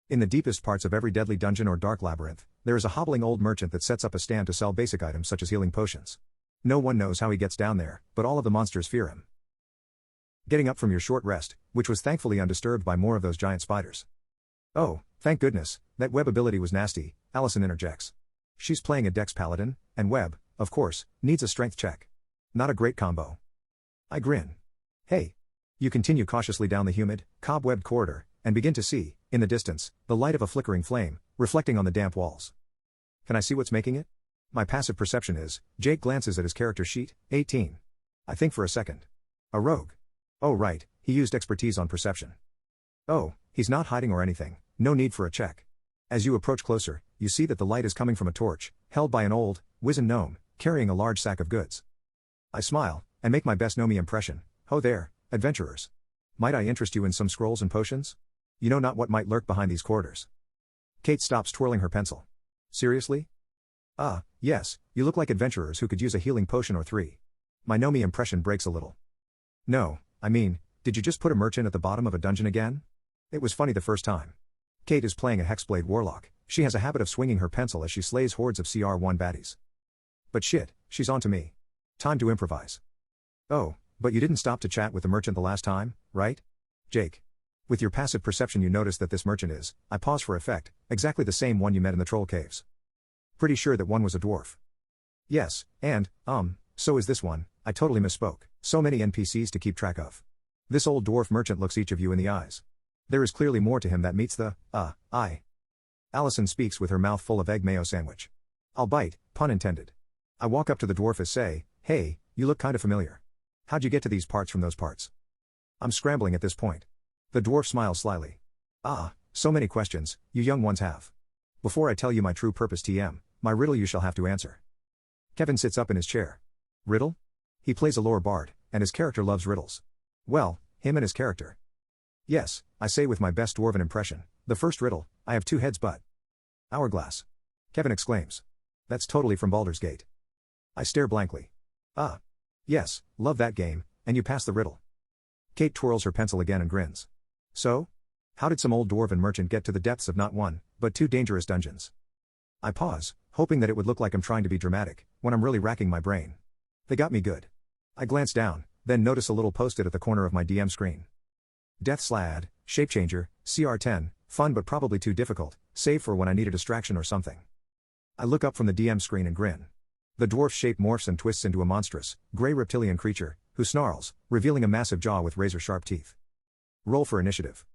In the deepest parts of every deadly dungeon or dark labyrinth, there is a hobbling old merchant that sets up a stand to sell basic items such as healing potions. No one knows how he gets down there, but all of the monsters fear him. Getting up from your short rest, which was thankfully undisturbed by more of those giant spiders. Oh, thank goodness, that web ability was nasty, Allison interjects. She's playing a Dex Paladin, and web, of course, needs a strength check. Not a great combo. I grin. Hey. You continue cautiously down the humid, cobwebbed corridor, and begin to see, in the distance, the light of a flickering flame, reflecting on the damp walls. Can I see what's making it? My passive perception is, Jake glances at his character sheet, 18. I think for a second. A rogue. Oh right, he used expertise on perception. Oh, he's not hiding or anything, no need for a check. As you approach closer, you see that the light is coming from a torch, held by an old, wizened gnome, carrying a large sack of goods. I smile, and make my best gnomey impression. Ho there, adventurers. Might I interest you in some scrolls and potions? You know not what might lurk behind these corridors. Kate stops twirling her pencil. Seriously? Ah, yes, you look like adventurers who could use a healing potion or three. My gnomey impression breaks a little. No, I mean, did you just put a merchant at the bottom of a dungeon again? It was funny the first time. Kate is playing a Hexblade Warlock. She has a habit of swinging her pencil as she slays hordes of CR1 baddies. But shit, she's on to me. Time to improvise. Oh, but you didn't stop to chat with the merchant the last time, right? Jake. With your passive perception you notice that this merchant is, I pause for effect, exactly the same one you met in the troll caves. Pretty sure that one was a dwarf. Yes, and, so is this one, I totally misspoke, so many NPCs to keep track of. This old dwarf merchant looks each of you in the eyes. There is clearly more to him that meets the, eye. Allison speaks with her mouth full of egg mayo sandwich. I'll bite, pun intended. I walk up to the dwarf as say, hey, you look kinda familiar. How'd you get to these parts from those parts? I'm scrambling at this point. The dwarf smiles slyly. Ah, so many questions, you young ones have. Before I tell you my true purpose TM, my riddle you shall have to answer. Kevin sits up in his chair. Riddle? He plays a lore bard, and his character loves riddles. Well, him and his character. Yes, I say with my best dwarven impression, the first riddle, I have two heads but. Hourglass. Kevin exclaims. That's totally from Baldur's Gate. I stare blankly. Ah. Yes, love that game, and you pass the riddle. Kate twirls her pencil again and grins. So? How did some old dwarven merchant get to the depths of not one, but two dangerous dungeons? I pause, hoping that it would look like I'm trying to be dramatic, when I'm really racking my brain. They got me good. I glance down, then notice a little post-it at the corner of my DM screen. Death Slad, Shapechanger, CR10, fun but probably too difficult, save for when I need a distraction or something. I look up from the DM screen and grin. The dwarf's shape morphs and twists into a monstrous, grey reptilian creature, who snarls, revealing a massive jaw with razor-sharp teeth. Roll for initiative.